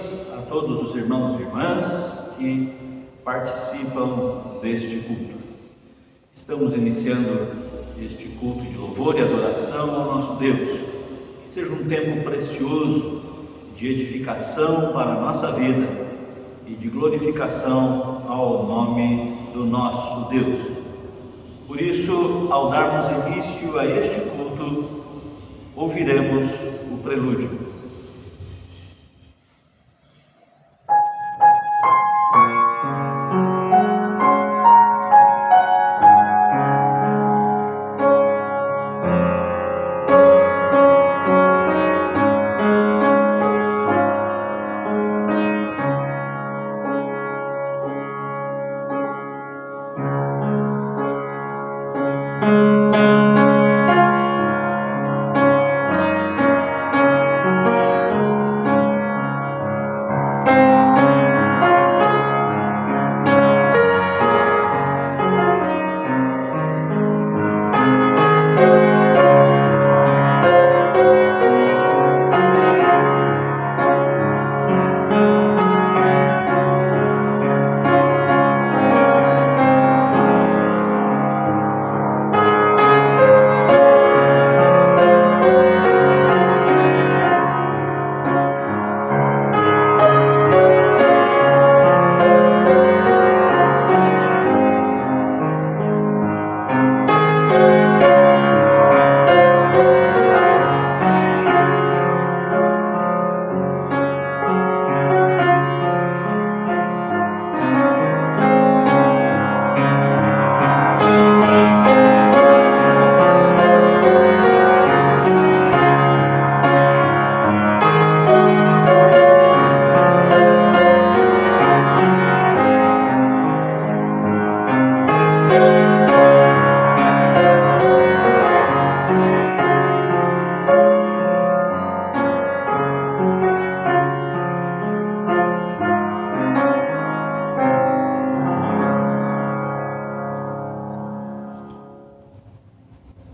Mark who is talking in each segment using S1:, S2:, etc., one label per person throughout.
S1: dias a todos os irmãos e irmãs que participam deste culto. Estamos iniciando este culto de louvor e adoração ao nosso Deus. Que seja um tempo precioso de edificação para a nossa vida e de glorificação ao nome do nosso Deus. Por isso, ao darmos início a este culto, ouviremos o prelúdio.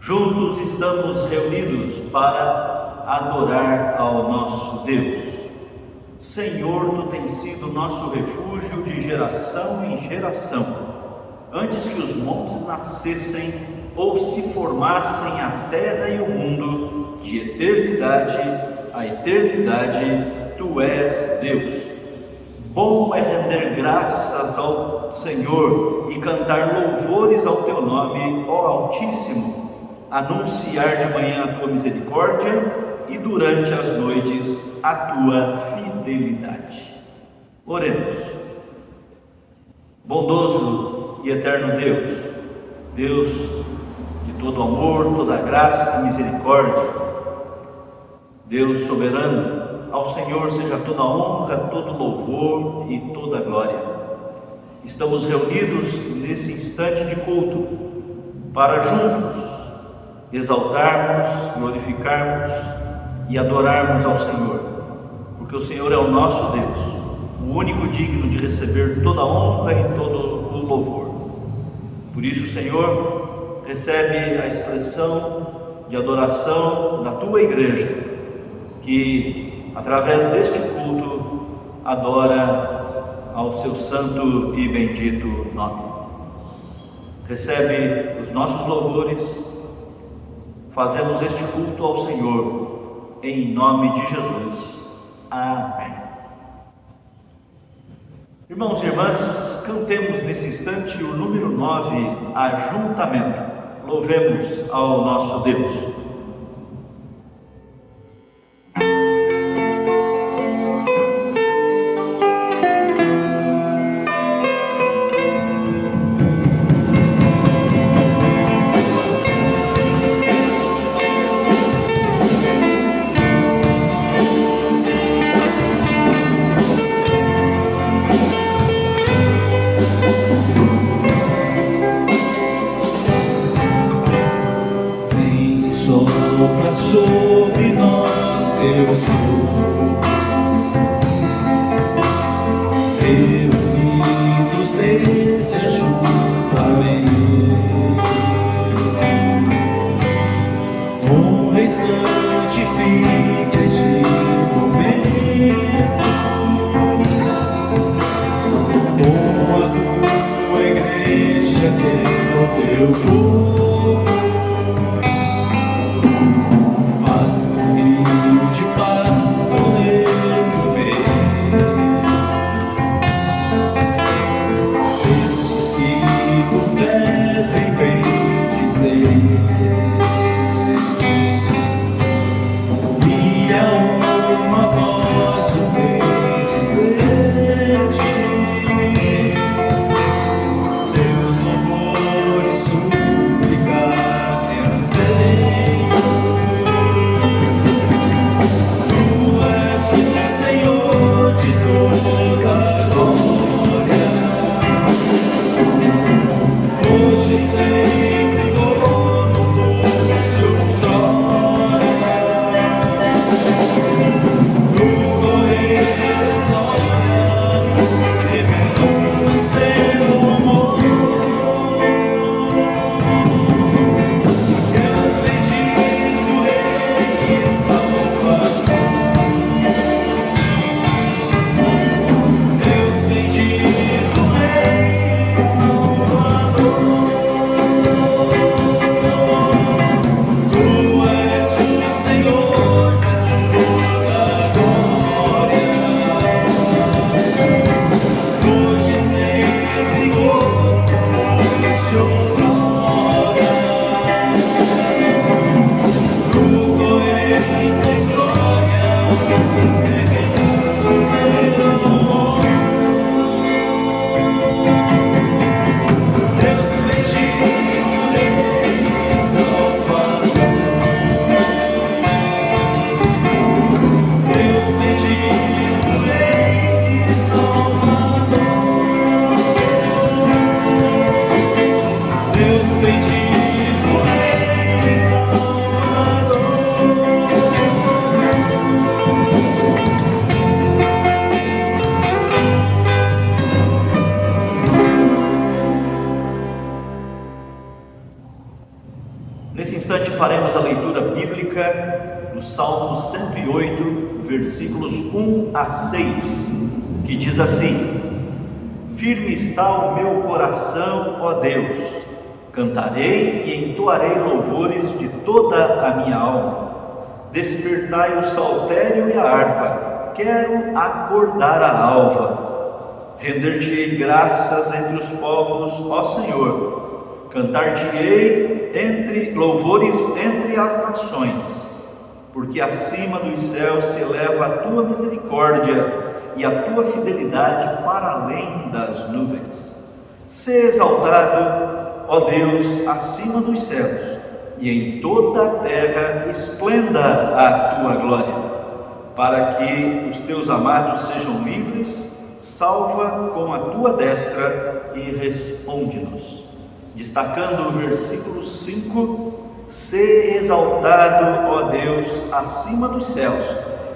S1: Juntos estamos reunidos para adorar ao nosso Deus. Senhor, Tu tens sido nosso refúgio de geração em geração. Antes que os montes nascessem ou se formassem a terra e o mundo, de eternidade a eternidade, Tu és Deus. Bom é render graças ao Senhor e cantar louvores ao Teu nome, ó Altíssimo. Anunciar de manhã a Tua misericórdia e durante as noites a Tua fidelidade. Oremos. Bondoso e eterno Deus, Deus de todo amor, toda graça e misericórdia, Deus soberano, ao Senhor seja toda honra, todo louvor e toda glória. Estamos reunidos nesse instante de culto para juntos exaltarmos, glorificarmos e adorarmos ao Senhor, porque o Senhor é o nosso Deus, o único digno de receber toda a honra e todo o louvor. Por isso, Senhor, recebe a expressão de adoração da Tua igreja, que através deste culto adora ao Seu santo e bendito nome. Recebe os nossos louvores. Fazemos este culto ao Senhor, em nome de Jesus. Amém. Irmãos e irmãs, cantemos nesse instante o número 9, Ajuntamento. Louvemos ao nosso Deus.
S2: Sobre nossos teus reunidos nesse ajuntamento, honra e santifica este momento.
S1: faremos a leitura bíblica do Salmo 108, versículos 1 a 6, que diz assim: Firme está o meu coração, ó Deus, cantarei e entoarei louvores de toda a minha alma. Despertai o saltério e a harpa, quero acordar a alva. Render-te-ei graças entre os povos, ó Senhor. Cantar-te-ei louvores entre as nações, porque acima dos céus se eleva a tua misericórdia e a tua fidelidade para além das nuvens. Sê exaltado, ó Deus, acima dos céus, e em toda a terra esplenda a tua glória. Para que os teus amados sejam livres, salva com a tua destra e responde-nos. Destacando o versículo 5, Sê exaltado, ó Deus, acima dos céus,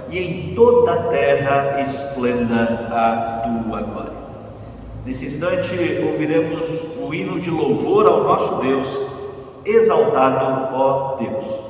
S1: e em toda a terra esplenda a tua glória. Nesse instante ouviremos o hino de louvor ao nosso Deus, exaltado, ó Deus.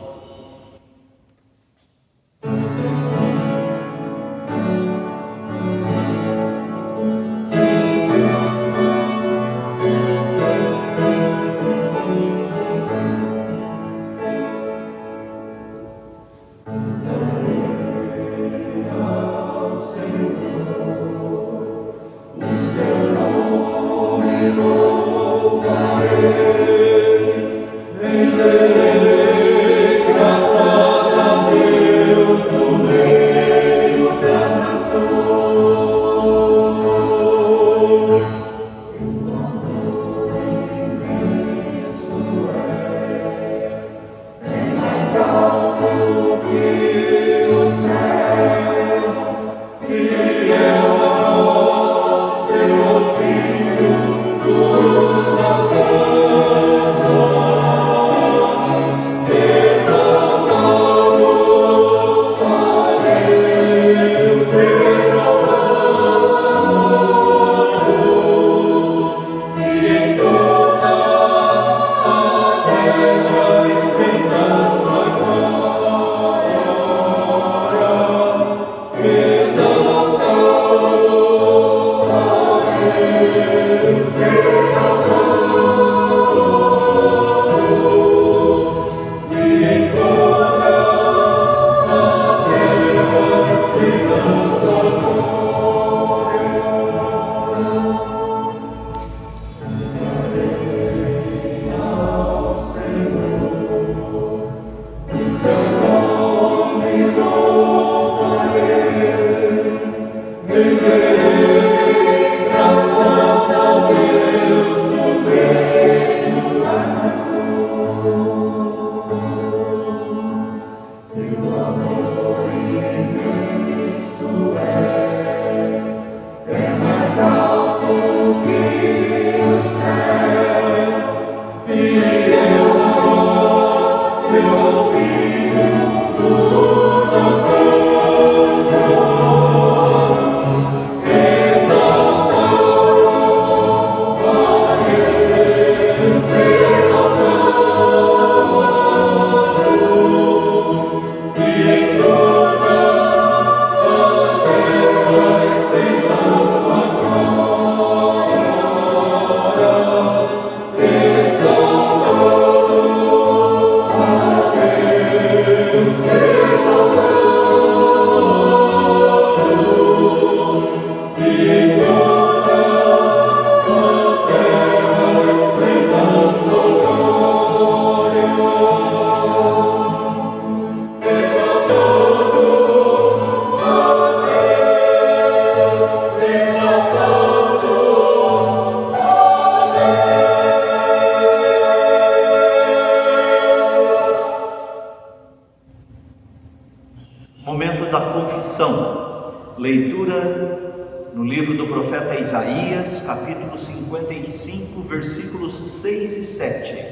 S1: Momento da confissão. Leitura no livro do profeta Isaías, capítulo 55, versículos 6 e 7.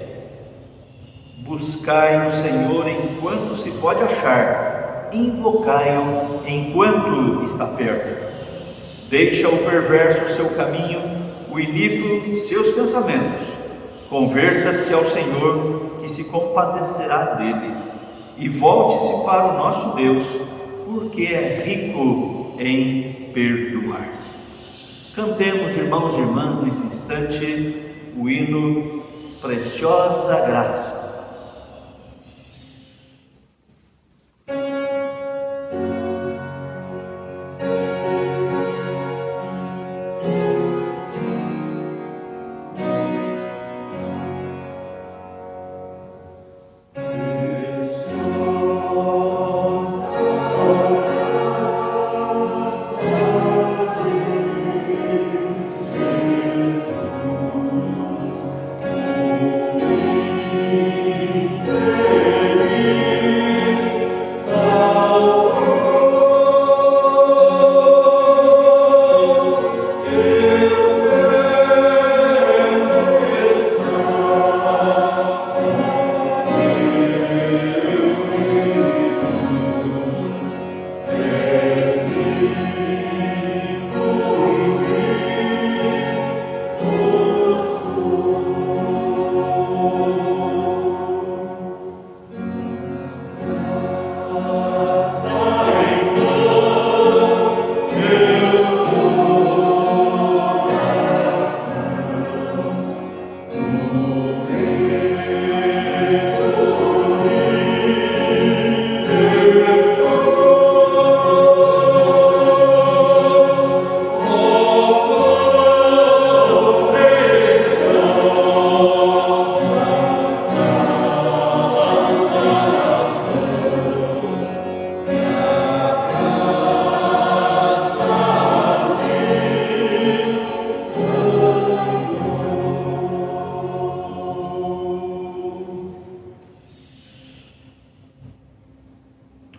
S1: Buscai o Senhor enquanto se pode achar, invocai-o enquanto está perto. Deixa o perverso o seu caminho, o iníquo seus pensamentos. Converta-se ao Senhor, e se compadecerá dele. E volte-se para o nosso Deus, porque é rico em perdoar. Cantemos, irmãos e irmãs, nesse instante, o hino Preciosa Graça.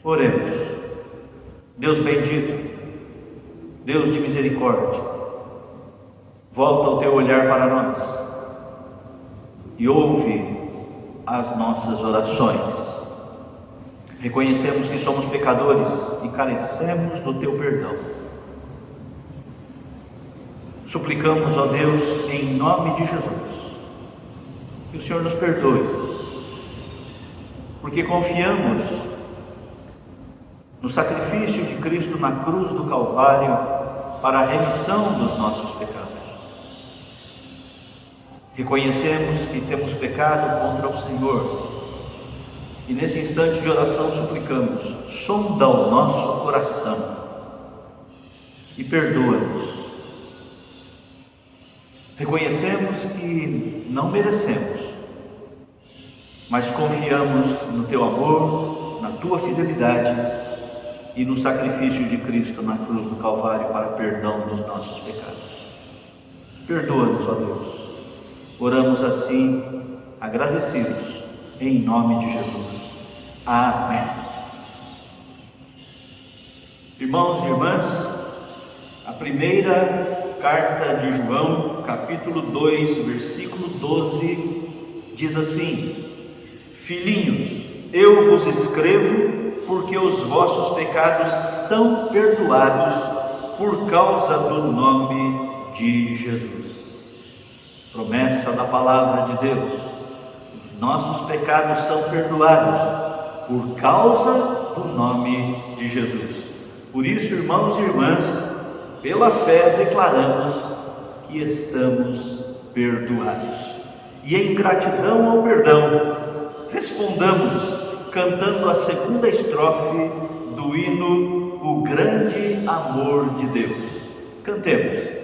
S1: Oremos. Deus bendito, Deus de misericórdia, volta o teu olhar para nós e ouve as nossas orações. Reconhecemos que somos pecadores e carecemos do teu perdão. Suplicamos, ó Deus, em nome de Jesus, que o Senhor nos perdoe, porque confiamos no sacrifício de Cristo na cruz do Calvário para a remissão dos nossos pecados. Reconhecemos que temos pecado contra o Senhor e nesse instante de oração suplicamos: sonda o nosso coração e perdoa-nos. Reconhecemos que não merecemos, mas confiamos no teu amor, na tua fidelidade e no sacrifício de Cristo na cruz do Calvário para perdão dos nossos pecados. Perdoa-nos, ó Deus. Oramos assim, agradecidos, em nome de Jesus. Amém. Irmãos e irmãs, a primeira carta de João, capítulo 2, versículo 12, diz assim: Filhinhos, eu vos escrevo porque os vossos pecados são perdoados por causa do nome de Jesus. Promessa da palavra de Deus: os nossos pecados são perdoados por causa do nome de Jesus. Por isso, irmãos e irmãs, pela fé declaramos que estamos perdoados. E em gratidão ao perdão, respondamos cantando a segunda estrofe do hino O Grande Amor de Deus. Cantemos.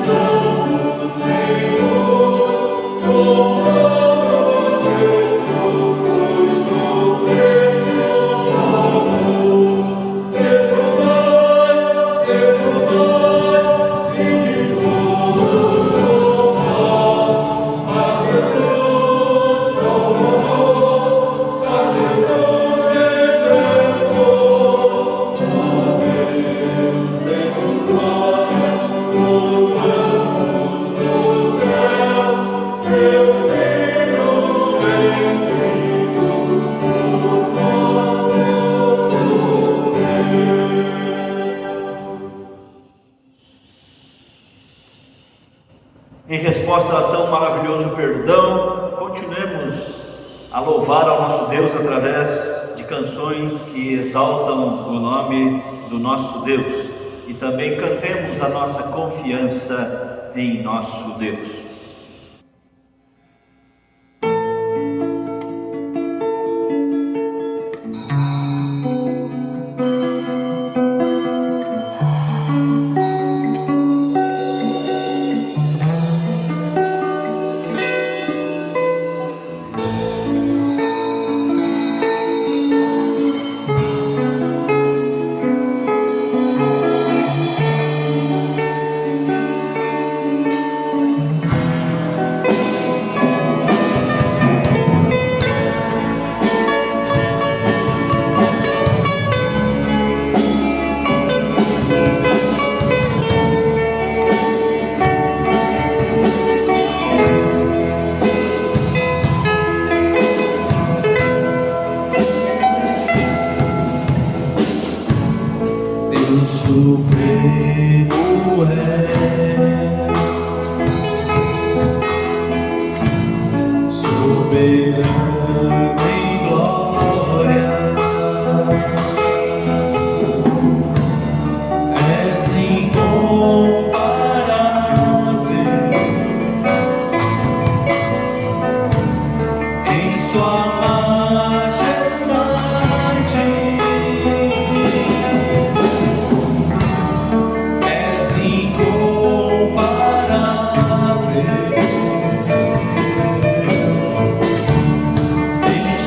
S2: So
S1: Em resposta a tão maravilhoso perdão, continuemos a louvar ao nosso Deus através de canções que exaltam o nome do nosso Deus e também cantemos a nossa confiança em nosso Deus.
S2: Supremo és, soberano em glória, és incomparável em sua majestade.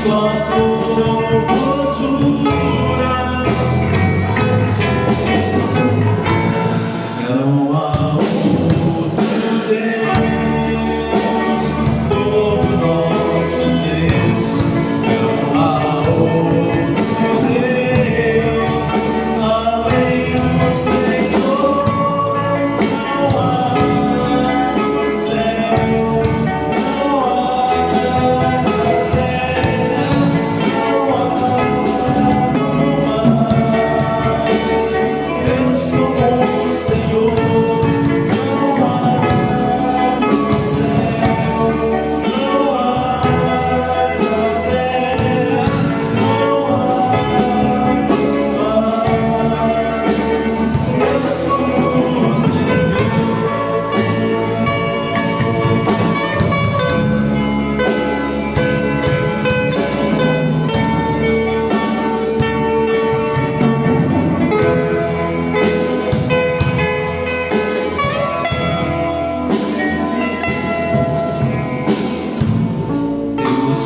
S2: Sua formosura, não há outro Deus como nosso Deus, não há outro Deus além do Senhor, não há no céu, não há na terra.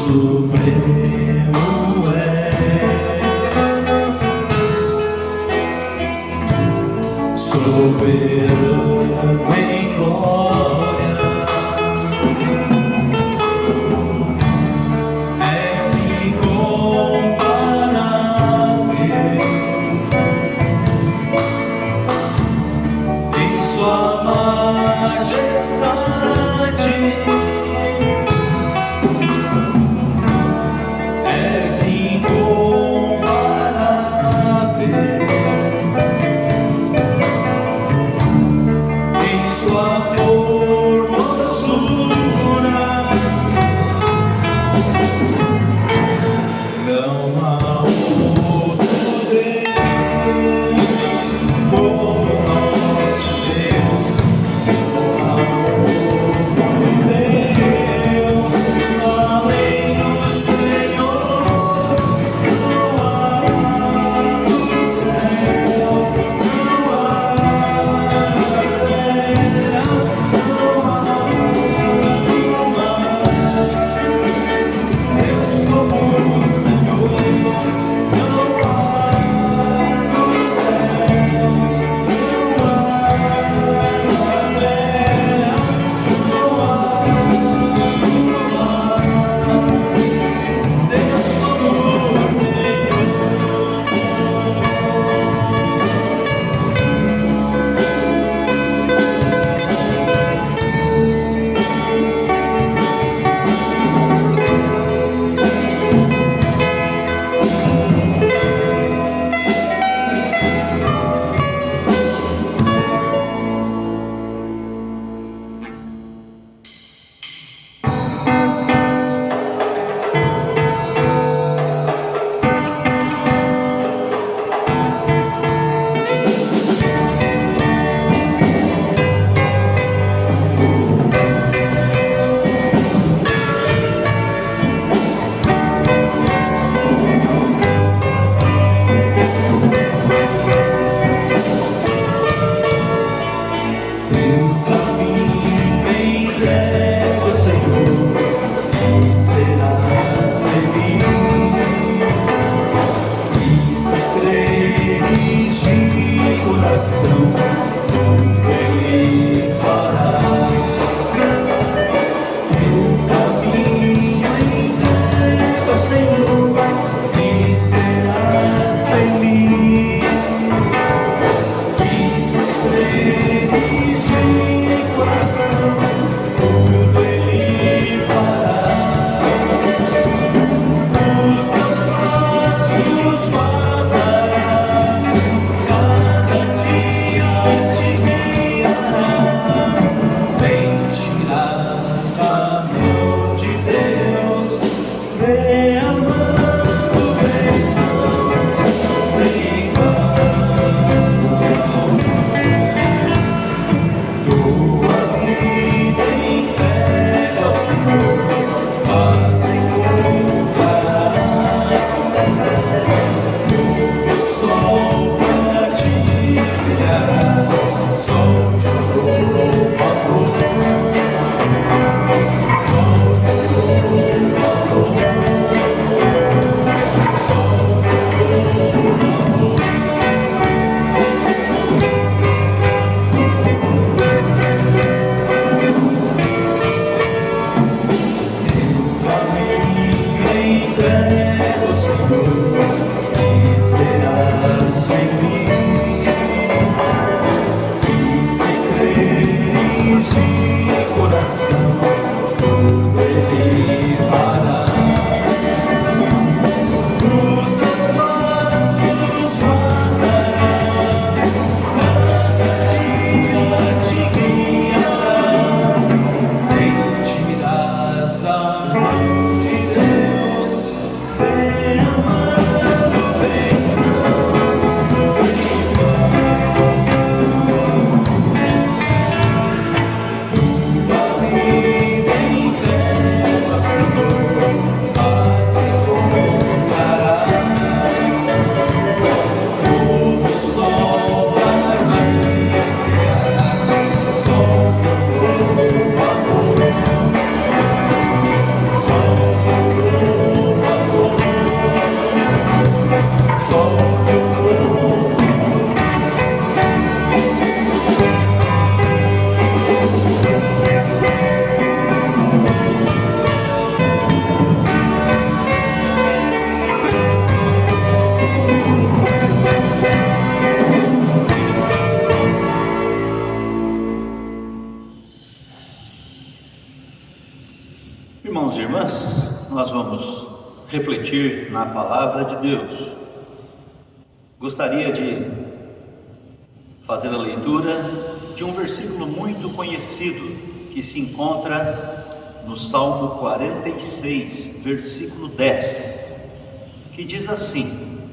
S2: Supremo és, soberano em glória, és incomparável em sua majestade. Deus,
S1: Irmãos e irmãs, nós vamos refletir na palavra de Deus. Gostaria de fazer a leitura de um versículo muito conhecido que se encontra no Salmo 46, versículo 10, que diz assim: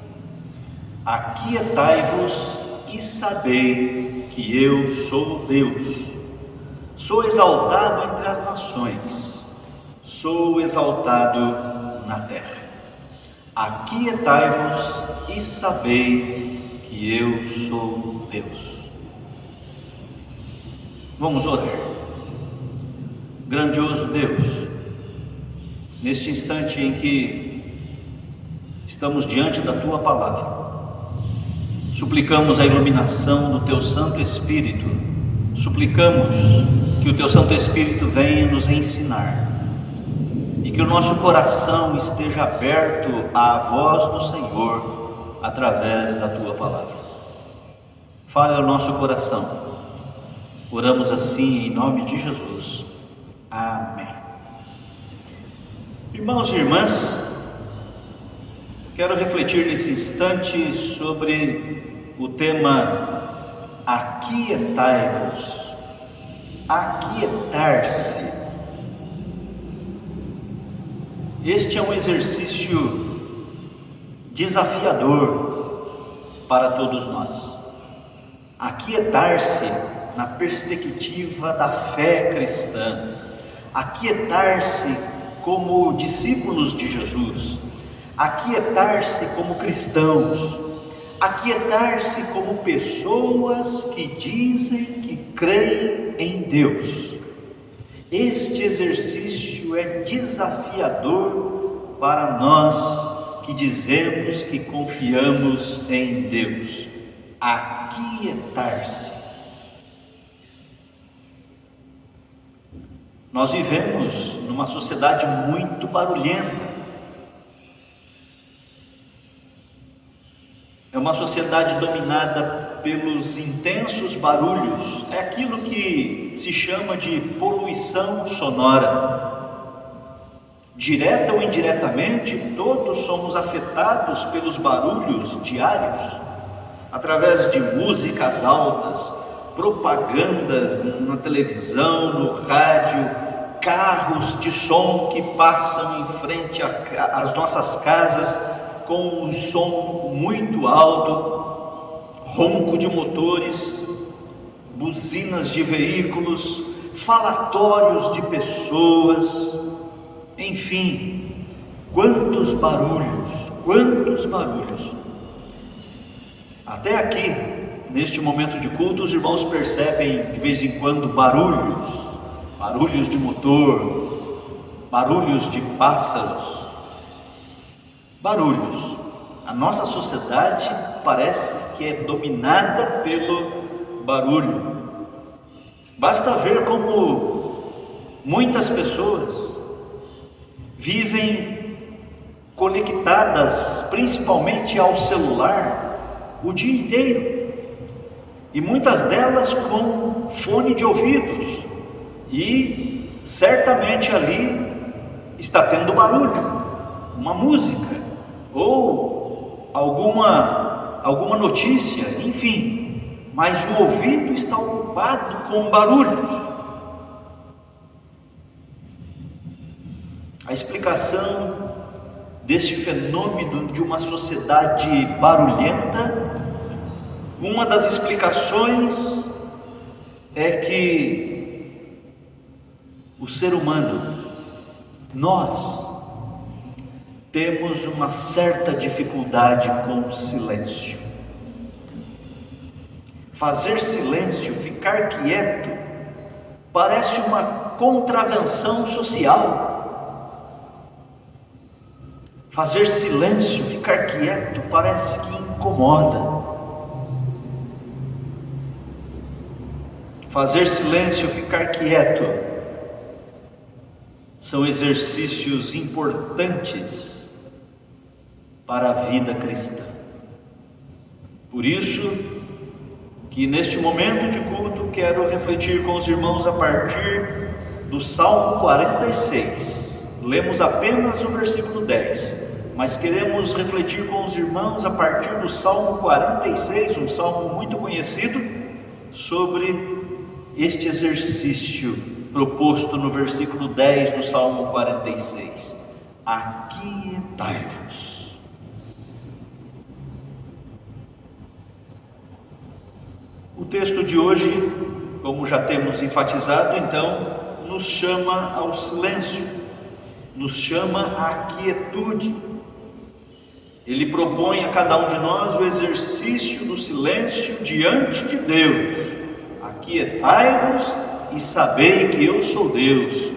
S1: Aquietai-vos e sabei que eu sou Deus, sou exaltado entre as nações, sou exaltado na terra. Aquietai-vos e sabei que eu sou Deus. Vamos orar. Grandioso Deus, neste instante em que estamos diante da Tua palavra, suplicamos a iluminação do Teu Santo Espírito, suplicamos que o Teu Santo Espírito venha nos ensinar, e que o nosso coração esteja aberto à voz do Senhor através da Tua palavra. Fale ao nosso coração. Oramos assim em nome de Jesus. Amém. Irmãos e irmãs, quero refletir nesse instante sobre o tema aquietai-vos. Aquietar-se. Este é um exercício desafiador para todos nós. Aquietar-se na perspectiva da fé cristã, aquietar-se como discípulos de Jesus, aquietar-se como cristãos, aquietar-se como pessoas que dizem que creem em Deus. Este exercício é desafiador para nós que dizemos que confiamos em Deus. Aquietar-se. Nós vivemos numa sociedade muito barulhenta. É uma sociedade dominada pelos intensos barulhos. É aquilo que se chama de poluição sonora. Direta ou indiretamente, todos somos afetados pelos barulhos diários, através de músicas altas, propagandas na televisão, no rádio, carros de som que passam em frente às nossas casas com um som muito alto, ronco de motores, buzinas de veículos, falatórios de pessoas, enfim, quantos barulhos, quantos barulhos. Até aqui, neste momento de culto, os irmãos percebem de vez em quando barulhos de motor, barulhos de pássaros, barulhos. A nossa sociedade parece que é dominada pelo barulho. Basta ver como muitas pessoas vivem conectadas principalmente ao celular o dia inteiro, e muitas delas com fone de ouvidos, e certamente ali está tendo barulho, uma música ou alguma notícia, enfim, mas o ouvido está ocupado com barulhos. A explicação deste fenômeno de uma sociedade barulhenta, uma das explicações é que o ser humano, nós, temos uma certa dificuldade com o silêncio. Fazer silêncio, ficar quieto, parece uma contravenção social. Fazer silêncio, ficar quieto, parece que incomoda. Fazer silêncio, ficar quieto, são exercícios importantes para a vida cristã. Por isso que neste momento de culto quero refletir com os irmãos a partir do Salmo 46. Lemos apenas o versículo 10, mas queremos refletir com os irmãos a partir do Salmo 46, um salmo muito conhecido, sobre este exercício proposto no versículo 10 do Salmo 46. Aquietai-vos. O texto de hoje, como já temos enfatizado, então, nos chama ao silêncio, nos chama à quietude. Ele propõe a cada um de nós o exercício do silêncio diante de Deus. Aquietai-vos e sabei que eu sou Deus,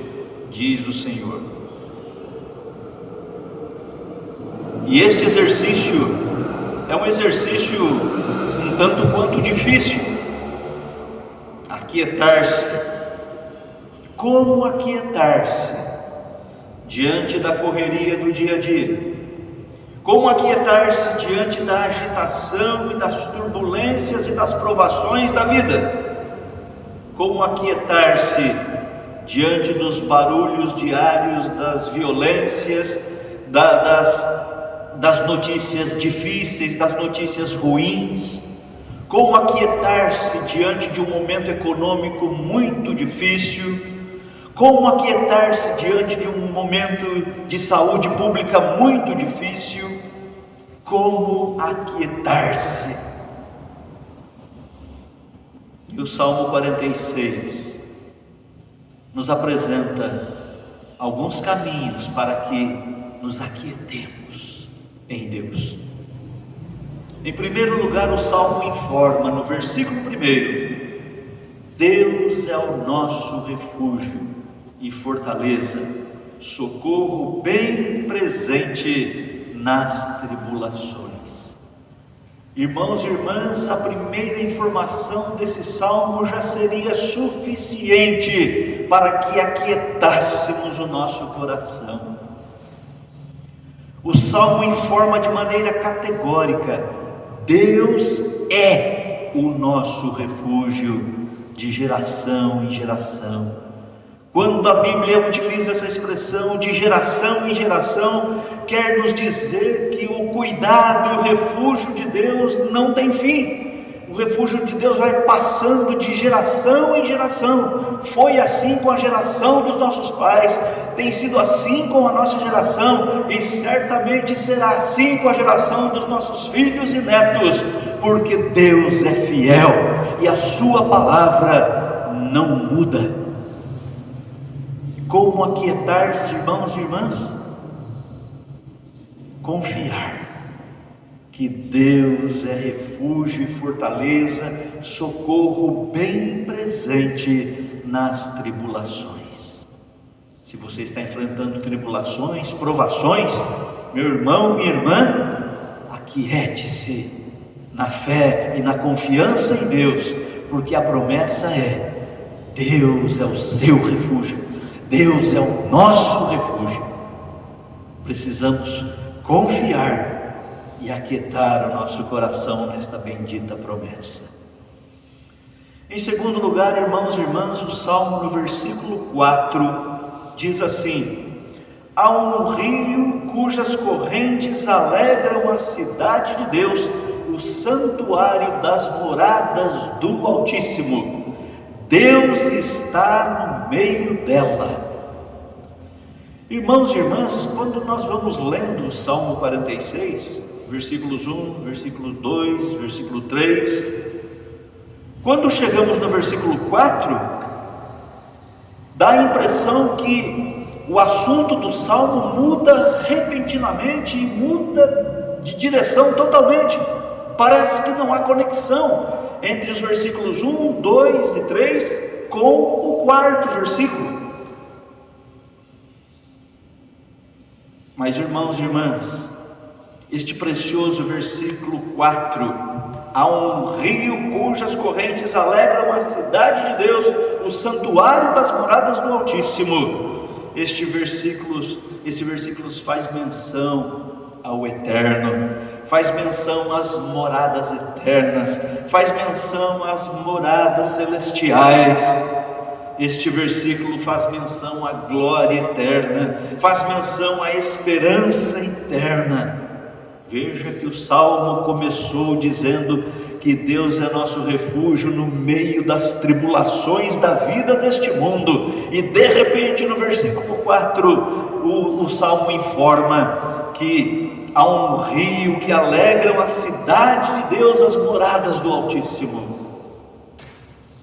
S1: diz o Senhor. E este exercício é um exercício um tanto quanto difícil. Aquietar-se. Como aquietar-se diante da correria do dia a dia? Como aquietar-se diante da agitação e das turbulências e das provações da vida? Como aquietar-se diante dos barulhos diários, das violências, das notícias difíceis, das notícias ruins? Como aquietar-se diante de um momento econômico muito difícil? Como aquietar-se diante de um momento de saúde pública muito difícil? Como aquietar-se? E o Salmo 46 nos apresenta alguns caminhos para que nos aquietemos em Deus. Em primeiro lugar, o Salmo informa no versículo 1 Deus é o nosso refúgio e fortaleza, socorro bem presente nas tribulações. Irmãos e irmãs, a primeira informação desse salmo já seria suficiente para que aquietássemos o nosso coração. O salmo informa de maneira categórica: Deus é o nosso refúgio de geração em geração. Quando a Bíblia utiliza essa expressão de geração em geração, quer nos dizer que o cuidado e o refúgio de Deus não tem fim. O refúgio de Deus vai passando de geração em geração. Foi assim com a geração dos nossos pais, tem sido assim com a nossa geração, e certamente será assim com a geração dos nossos filhos e netos, porque Deus é fiel e a sua palavra não muda. Como aquietar-se, irmãos e irmãs? Confiar que Deus é refúgio e fortaleza, socorro bem presente nas tribulações. Se você está enfrentando tribulações, provações, meu irmão, minha irmã, aquiete-se na fé e na confiança em Deus, porque a promessa é: Deus é o seu refúgio. Deus é o nosso refúgio. Precisamos confiar e aquietar o nosso coração nesta bendita promessa. Em segundo lugar, irmãos e irmãs, o Salmo no versículo 4 diz assim: há um rio cujas correntes alegram a cidade de Deus, o santuário das moradas do Altíssimo. Deus está no meio dela. Irmãos e irmãs, quando nós vamos lendo o Salmo 46, versículos 1, versículo 2, versículo 3, quando chegamos no versículo 4, dá a impressão que o assunto do Salmo muda repentinamente e muda de direção totalmente. Parece que não há conexão entre os versículos 1, 2 e 3 com o quarto versículo. Mas, irmãos e irmãs, este precioso versículo 4: há um rio cujas correntes alegram a cidade de Deus, o santuário das moradas do Altíssimo. Esse versículo faz menção ao eterno, faz menção às moradas eternas, faz menção às moradas celestiais. Este versículo faz menção à glória eterna, faz menção à esperança eterna. Veja que o Salmo começou dizendo que Deus é nosso refúgio no meio das tribulações da vida deste mundo, e de repente no versículo 4 o Salmo informa que há um rio que alegra a cidade de Deus, as moradas do Altíssimo.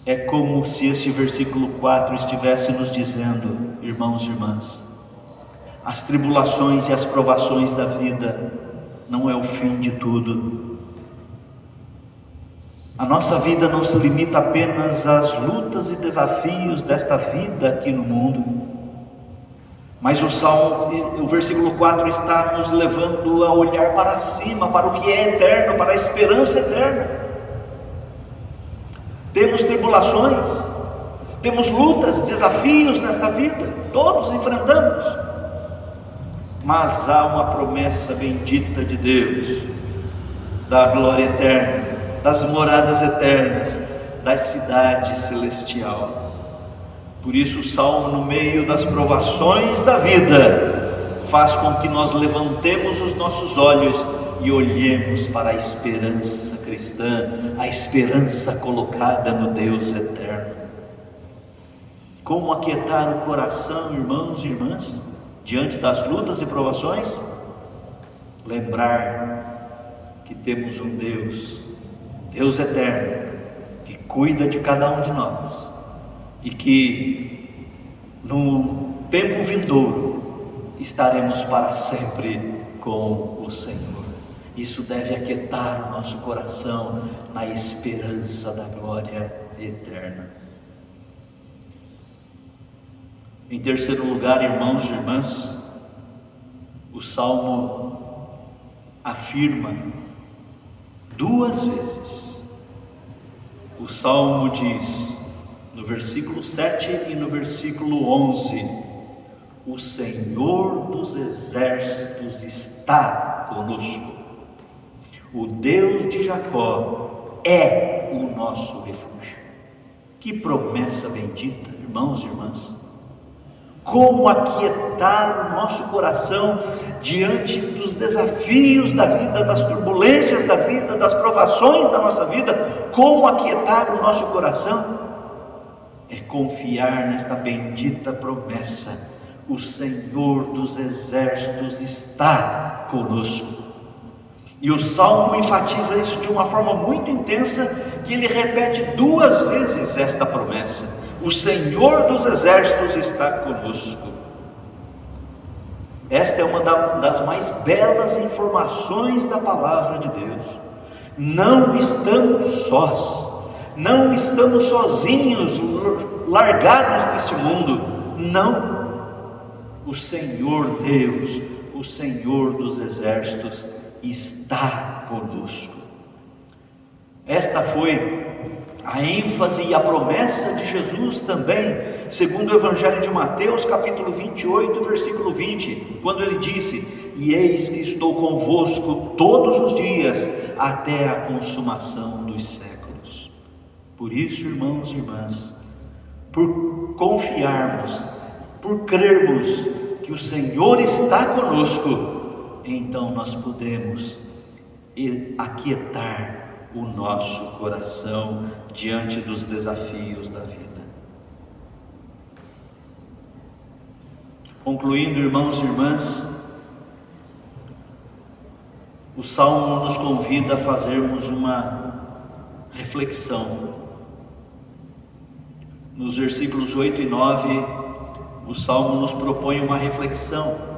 S1: É como se este versículo 4 estivesse nos dizendo: irmãos e irmãs, as tribulações e as provações da vida não é o fim de tudo. A nossa vida não se limita apenas às lutas e desafios desta vida aqui no mundo, mas o versículo 4 está nos levando a olhar para cima, para o que é eterno, para a esperança eterna. Temos tribulações, temos lutas, desafios nesta vida, todos enfrentamos, mas há uma promessa bendita de Deus, da glória eterna, das moradas eternas, da cidade celestial. Por isso o Salmo, no meio das provações da vida, faz com que nós levantemos os nossos olhos e olhemos para a esperança cristã, a esperança colocada no Deus eterno. Como aquietar o coração, irmãos e irmãs, diante das lutas e provações? Lembrar que temos um Deus eterno, que cuida de cada um de nós, e que no tempo vindouro estaremos para sempre com o Senhor. Isso deve aquietar o nosso coração na esperança da glória eterna. Em terceiro lugar, irmãos e irmãs, o Salmo afirma duas vezes. O Salmo diz, no versículo 7 e no versículo 11, o Senhor dos exércitos está conosco. O Deus de Jacó é o nosso refúgio. Que promessa bendita, irmãos e irmãs. Como aquietar o nosso coração diante dos desafios da vida, das turbulências da vida, das provações da nossa vida. Como aquietar o nosso coração? É confiar nesta bendita promessa. O Senhor dos exércitos está conosco. E o Salmo enfatiza isso de uma forma muito intensa, que ele repete duas vezes esta promessa: o Senhor dos exércitos está conosco. Esta é uma das mais belas informações da palavra de Deus. Não estamos sós, não estamos sozinhos, largados neste mundo. Não. O Senhor Deus, o Senhor dos exércitos está conosco. Esta foi a ênfase e a promessa de Jesus também, segundo o Evangelho de Mateus, capítulo 28, versículo 20, quando ele disse: e eis que estou convosco todos os dias, até a consumação dos séculos. Por isso, irmãos e irmãs, por confiarmos, por crermos que o Senhor está conosco, então nós podemos aquietar o nosso coração diante dos desafios da vida. Concluindo, irmãos e irmãs, o Salmo nos convida a fazermos uma reflexão. Nos versículos 8 e 9, o Salmo nos propõe uma reflexão.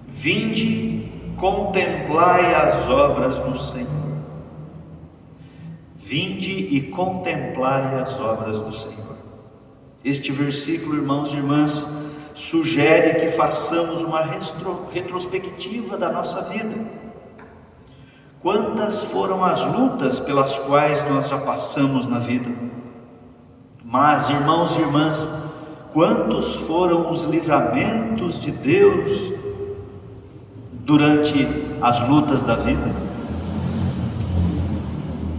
S1: Vinde, contemplai as obras do Senhor. Vinde e contemplai as obras do Senhor. Este versículo, irmãos e irmãs, sugere que façamos uma retrospectiva da nossa vida. Quantas foram as lutas pelas quais nós já passamos na vida? Mas, irmãos e irmãs, quantos foram os livramentos de Deus durante as lutas da vida?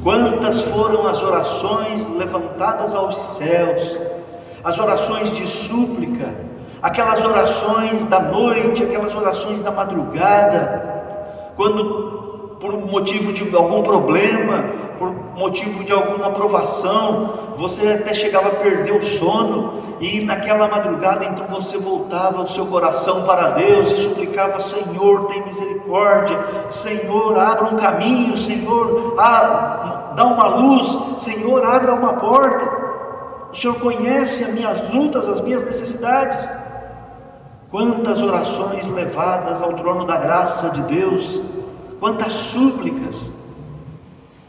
S1: Quantas foram as orações levantadas aos céus, as orações de súplica, aquelas orações da noite, aquelas orações da madrugada, quando por motivo de algum problema, por motivo de alguma provação, você até chegava a perder o sono, e naquela madrugada então você voltava o seu coração para Deus e suplicava: Senhor, tem misericórdia, Senhor, abra um caminho, Senhor, dá uma luz, Senhor, abra uma porta, o Senhor conhece as minhas lutas, as minhas necessidades. Quantas orações levadas ao trono da graça de Deus, quantas súplicas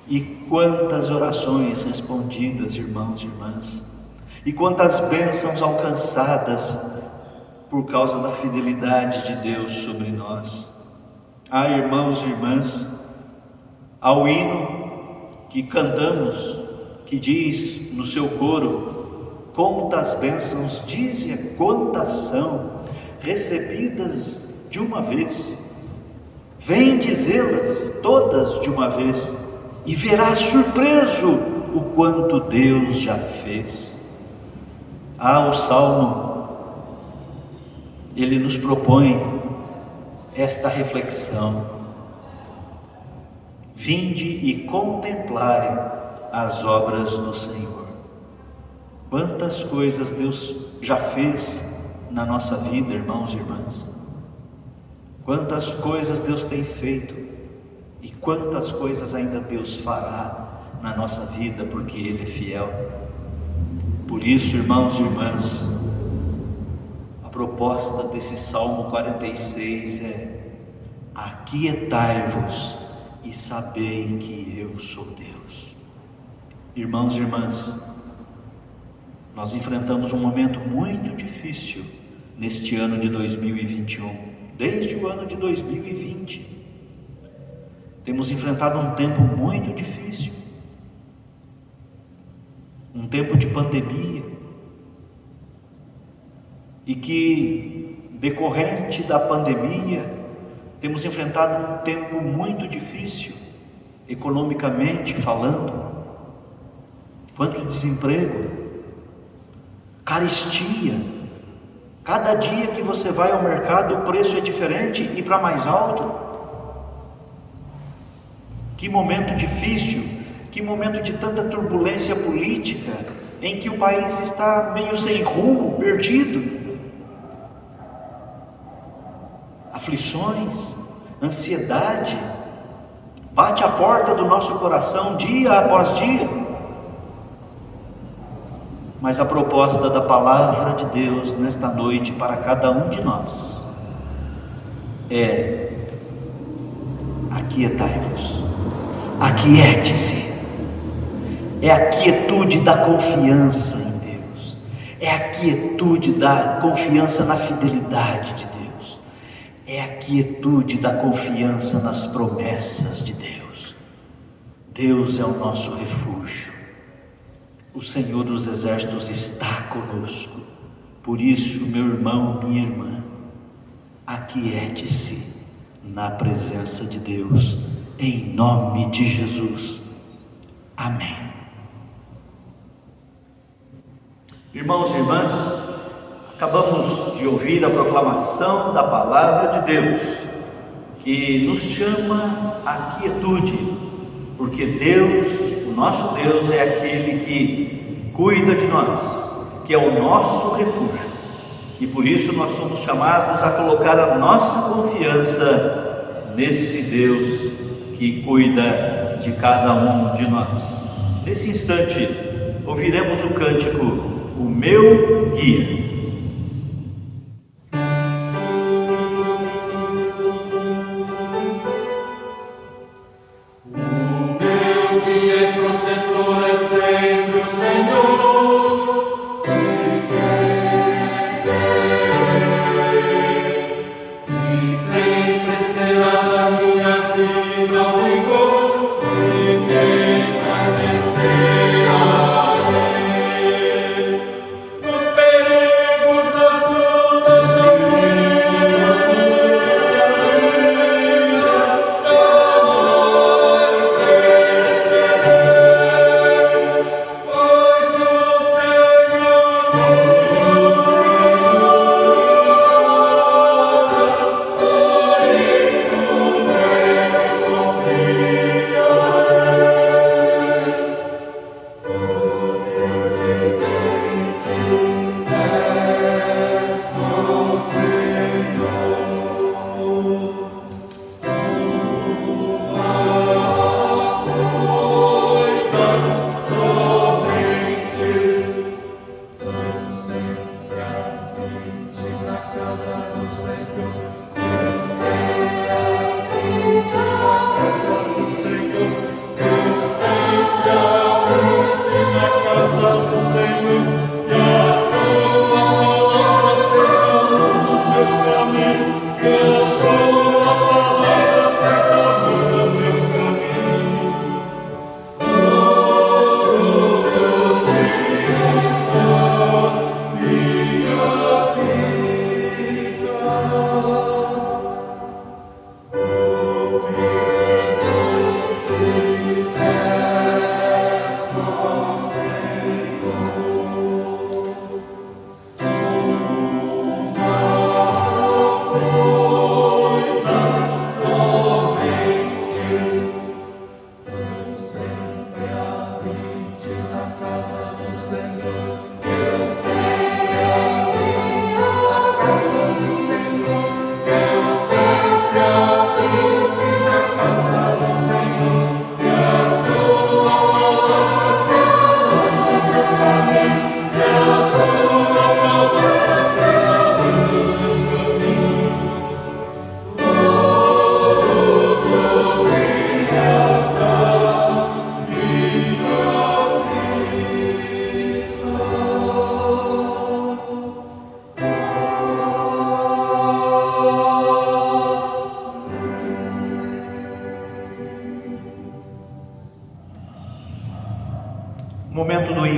S1: e quantas orações respondidas, irmãos e irmãs, e quantas bênçãos alcançadas por causa da fidelidade de Deus sobre nós. Ah, irmãos e irmãs, ao hino que cantamos, que diz no seu coro: quantas bênçãos, dize quantas são recebidas de uma vez, vem dizê-las todas de uma vez, e verás surpreso o quanto Deus já fez. O Salmo, ele nos propõe esta reflexão: vinde e contemplai as obras do Senhor. Quantas coisas Deus já fez na nossa vida, irmãos e irmãs. Quantas coisas Deus tem feito e quantas coisas ainda Deus fará na nossa vida, porque Ele é fiel. Por isso, irmãos e irmãs, a proposta desse Salmo 46 é: aquietai-vos e sabei que eu sou Deus. Irmãos e irmãs, Nós enfrentamos um momento muito difícil neste ano de 2021, desde o ano de 2020. Temos enfrentado um tempo muito difícil, um tempo de pandemia, e que, decorrente da pandemia, temos enfrentado um tempo muito difícil, economicamente falando. Quanto desemprego, carestia. Cada dia que você vai ao mercado, o preço é diferente e para mais alto. Que momento difícil, que momento de tanta turbulência política, em que o país está meio sem rumo, perdido. Aflições, ansiedade, bate a porta do nosso coração dia após dia. Mas a proposta da palavra de Deus nesta noite para cada um de nós é: aquietai-vos, aquiete-se. É a quietude da confiança em Deus, é a quietude da confiança na fidelidade de Deus, é a quietude da confiança nas promessas de Deus. Deus é o nosso refúgio. O Senhor dos Exércitos está conosco. Por isso, meu irmão, minha irmã, aquiete-se na presença de Deus, em nome de Jesus. Amém. Irmãos e irmãs, acabamos de ouvir a proclamação da palavra de Deus, que nos chama à quietude, porque Deus, o nosso Deus, é aquele que cuida de nós, que é o nosso refúgio, e por isso nós somos chamados a colocar a nossa confiança nesse Deus que cuida de cada um de nós. Nesse instante, ouviremos o cântico O Meu Guia.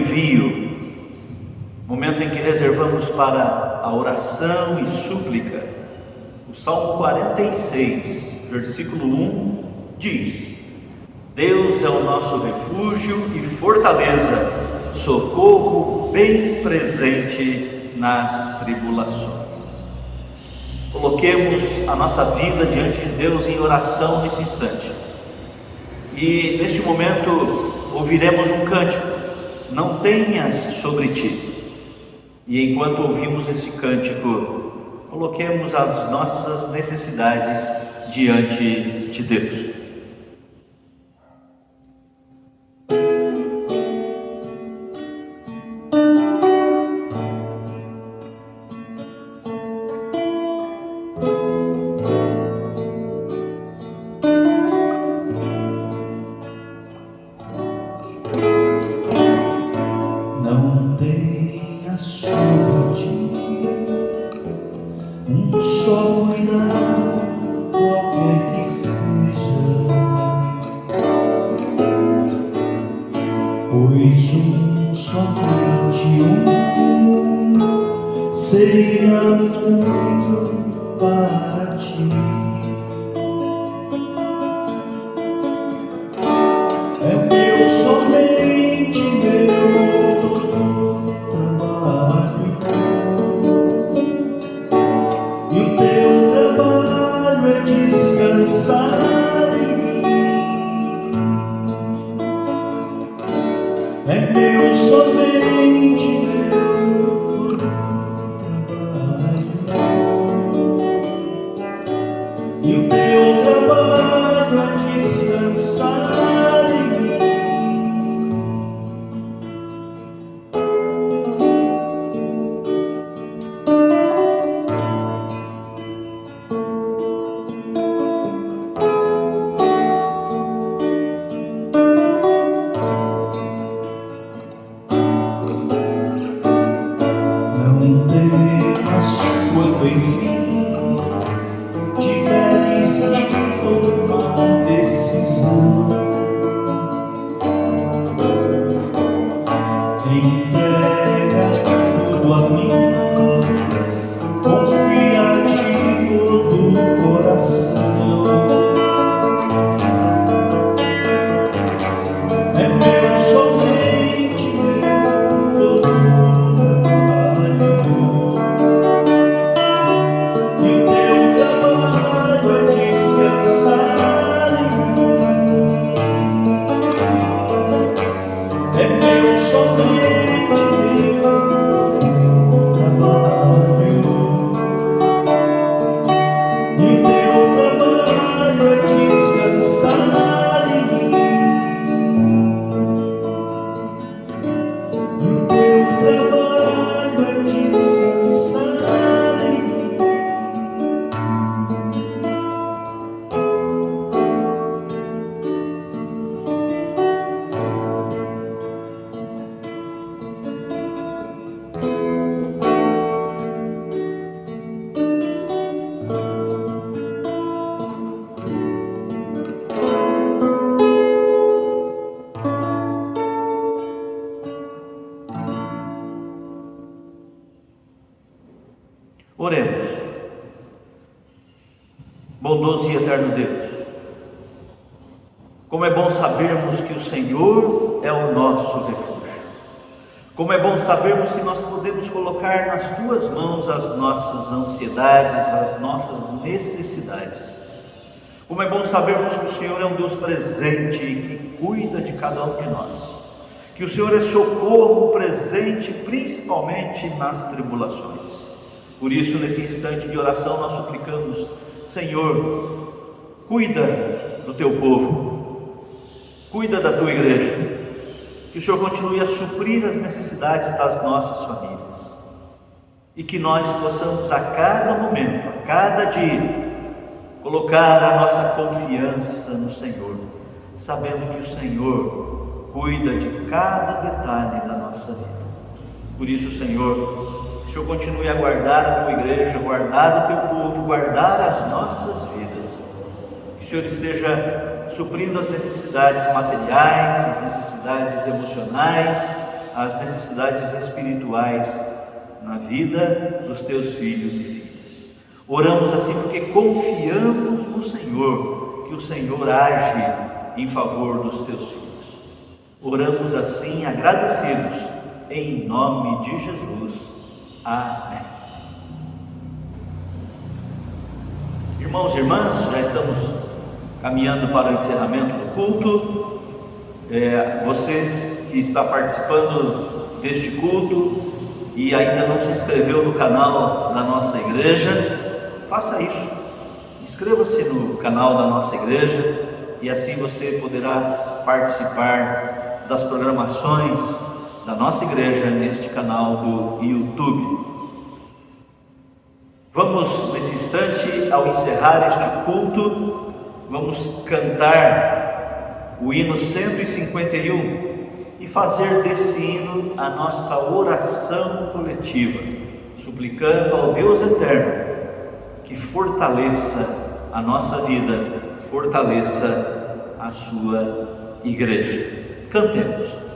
S1: envio, momento em que reservamos para a oração e súplica. O Salmo 46, versículo 1 diz: Deus é o nosso refúgio e fortaleza, socorro bem presente nas tribulações. Coloquemos a nossa vida diante de Deus em oração nesse instante. E neste momento ouviremos um cântico: Não tenhas sobre ti. E enquanto ouvimos esse cântico, coloquemos as nossas necessidades diante de Deus.
S2: Não tenha sobre ti um só cuidado, qualquer que seja, pois somente seria muito para ti. É meu, somente meu, todo trabalho, e o teu trabalho é descansar em mim. É meu, somente meu, todo trabalho, e o teu trabalho é descansar em mim. Não temas quando enfim tiveres que tomar decisão. Entrega tudo a mim, confia de todo o coração. É meu, somente meu, todo o trabalho, e o teu trabalho é descansar em mim. É meu, somente meu, todo o trabalho, e o teu trabalho é descansar em mim. E o teu trabalho é descansar em mim.
S1: Oremos. Bondoso e eterno Deus, como é bom sabermos que o Senhor é o nosso refúgio. Como é bom sabermos que nós podemos colocar nas Tuas mãos as nossas ansiedades, as nossas necessidades. Como é bom sabermos que o Senhor é um Deus presente e que cuida de cada um de nós. Que o Senhor é socorro presente, principalmente nas tribulações. Por isso, nesse instante de oração, nós suplicamos: Senhor, cuida do Teu povo, cuida da Tua igreja, que o Senhor continue a suprir as necessidades das nossas famílias, e que nós possamos a cada momento, a cada dia, colocar a nossa confiança no Senhor, sabendo que o Senhor cuida de cada detalhe da nossa vida. Por isso, Senhor, que o Senhor continue a guardar a Tua igreja, guardar o Teu povo, guardar as nossas vidas. Que o Senhor esteja suprindo as necessidades materiais, as necessidades emocionais, as necessidades espirituais na vida dos teus filhos e filhas. Oramos assim porque confiamos no Senhor, que o Senhor age em favor dos teus filhos. Oramos assim agradecidos, em nome de Jesus. Amém. Irmãos e irmãs, já estamos caminhando para o encerramento do culto. Vocês que estão participando deste culto e ainda não se inscreveu no canal da nossa igreja, faça isso. Inscreva-se no canal da nossa igreja e assim você poderá participar das programações da nossa igreja neste canal do YouTube. Vamos, nesse instante, ao encerrar este culto, vamos cantar o hino 151 e fazer desse hino a nossa oração coletiva, suplicando ao Deus eterno que fortaleça a nossa vida, fortaleça a sua igreja. Cantemos.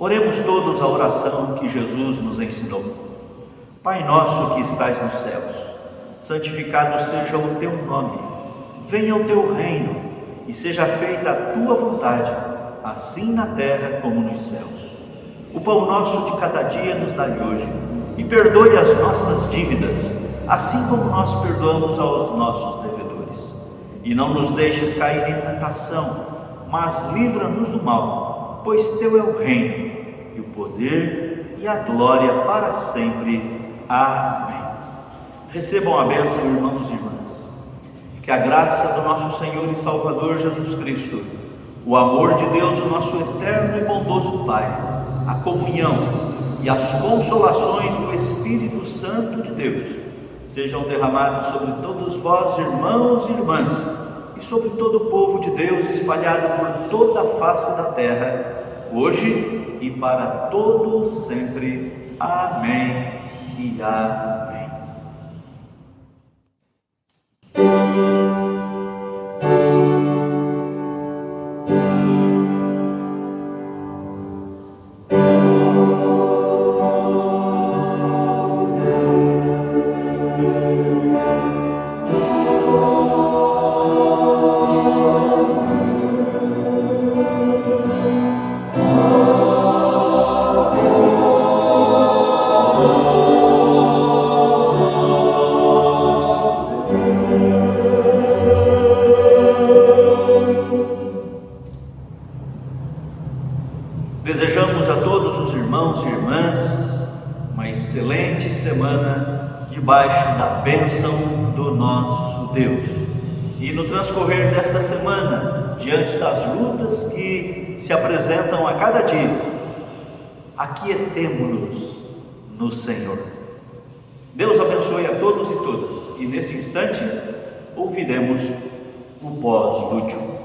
S1: Oremos todos a oração que Jesus nos ensinou. Pai nosso que estais nos céus, santificado seja o teu nome. Venha o teu reino e seja feita a tua vontade, assim na terra como nos céus. O pão nosso de cada dia nos dai hoje, e perdoe as nossas dívidas, assim como nós perdoamos aos nossos devedores. E não nos deixes cair em tentação, mas livra-nos do mal, pois teu é o reino, e o poder e a glória para sempre. Amém. Recebam a bênção, irmãos e irmãs. Que a graça do nosso Senhor e Salvador Jesus Cristo, o amor de Deus, o nosso eterno e bondoso Pai, a comunhão e as consolações do Espírito Santo de Deus sejam derramados sobre todos vós, irmãos e irmãs, e sobre todo o povo de Deus espalhado por toda a face da terra, hoje e para todo sempre. Amém e amém. Desejamos a todos os irmãos e irmãs uma excelente semana debaixo da bênção do nosso Deus. e no transcorrer desta semana, diante das lutas que se apresentam a cada dia, aquietemo-nos no Senhor. Deus abençoe a todos e todas, e nesse instante ouviremos o pós-lúdio.